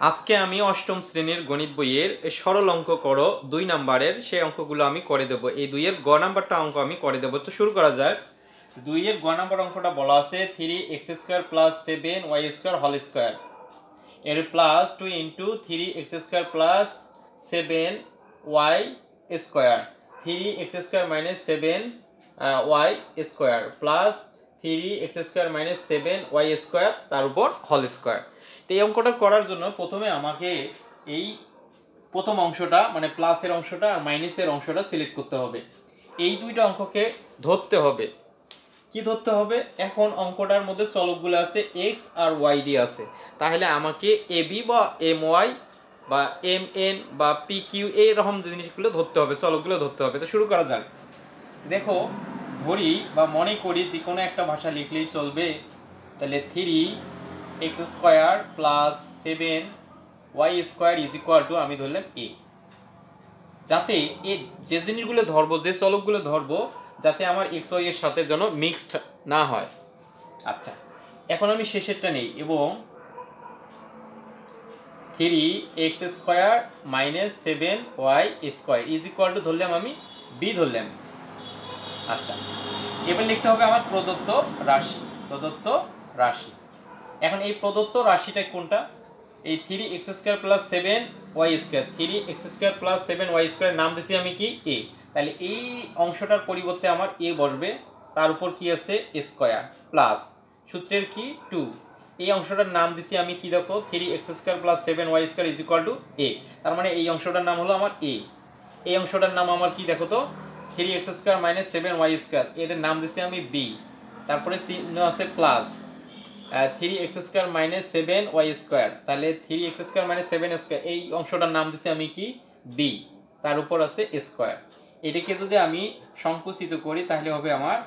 আজকে আমি অষ্টম শ্রেণীর গণিত বইয়ের সরল অঙ্ক করো 2 নাম্বারের সেই অঙ্কগুলো আমি করে দেব। এই 2 এর গ নাম্বারটা অঙ্ক আমি করে দেব। তো শুরু করা যাক। 2 এর গ নাম্বার অঙ্কটা বলা আছে 3x² + 7y² হোল স্কয়ার এর plus 2 * 3x² + 7y² 3x² - 7y² plus 3x² - 7y² তার উপর হোল স্কয়ার। তো এই অঙ্কটা করার জন্য প্রথমে আমাকে এই প্রথম অংশটা মানে প্লাসের অংশটা আর মাইনাসের অংশটা সিলেক্ট করতে হবে। এই দুইটা অঙ্ককে ধরতে হবে। কি ধরতে হবে? এখন অঙ্কটার মধ্যে চলকগুলো আছে x আর y দিয়ে আছে, তাহলে আমাকে ab বা my বা mn বা pq এইরকম জিনিসগুলো ধরতে হবে, চলকগুলো ধরতে হবে। তো শুরু করা যাক। দেখো, ধরি বা মনে করি যে কোনো একটা ভাষা লিখলেই চলবে। তাহলে 3x² + 7y² আমি ধরলাম a। যাতে এ যে জিনিসগুলো ধরবো, যে চলকগুলো ধরবো, যাতে আমার x y এর সাথে যেন মিক্সড না হয়। আচ্ছা, এখন আমি শেষেরটা নেই এবং 3x² - 7y² ধরলাম, আমি b ধরলাম। আচ্ছা, এবার লিখতে হবে আমার প্রদত্ত রাশি। এখন এই প্রদত্ত রাশিটা কোনটা? এই 3x² + 7y², 3x² + 7y² নাম দিছি আমি কি a। তাহলে এই অংশটার পরিবর্তে আমার a বসবে, তার উপর কি আছে স্কয়ার প্লাস সূত্রের কি 2। এই অংশটার নাম দিছি আমি কি দেখো 3x² + 7y² a। তার মানে এই অংশটার নাম হলো আমার a। এই অংশটার নাম আমার কি দেখো তো 3x² - 7y², এর নাম দিছি আমি b। তারপরে চিহ্ন আছে প্লাস 3x² - 7y², তাহলে 3x² - 7y², এই অংশটার নাম দিছি আমি কি b, তার উপর আছে স্কয়ার। এটাকে যদি আমি সংকুচিত করি তাহলে হবে আমার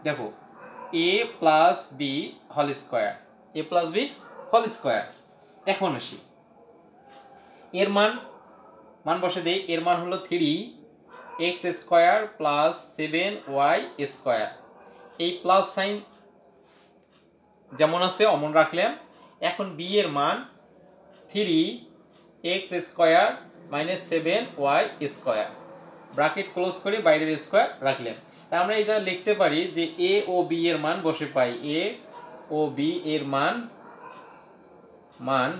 দেখো a + b whole square, a + b whole square. এখন আসি এর মান বসে দেই। এর মান হলো 3x² + 7y²। এই প্লাস সাইন যেমন আছে অমন রাখলাম। এখন b এর মান 3x² - 7y², ব্র্যাকেট ক্লোজ করে বাইরের স্কয়ার রাখলাম। তাই আমরা এই জায়গায় লিখতে পারি যে a ও b এর মান বসে পাই, a ও b এর মান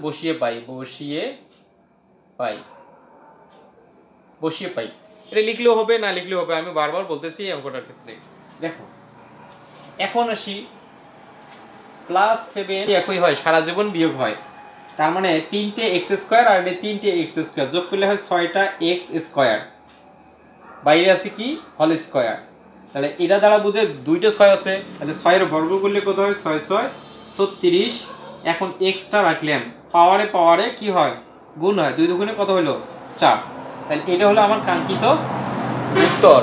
বসিয়ে পাই। এটা লিখলেও হবে, না লিখলেও হবে, আমি বারবার বলতেছি এই অঙ্কটার ক্ষেত্রে। দেখো, এখন আসি +7 একই হয়, সারা জীবন বিয়োগ হয়। তার মানে 3টে x² আর এটা 3টে x² যোগ করলে হয় 6টা x²। বাইরে আছে কি হোল স্কয়ার। তাহলে এটা দ্বারা বুঝে 2টে 6 আছে, তাহলে 6 এর বর্গ করলে কত হয় 6 6 36। এখন xটা রাখলাম, পাওয়ারে কি হয় গুণ হয়, 2 দুগুণে কত হলো 4। তাহলে এটা হলো আমার কাঙ্ক্ষিত উত্তর।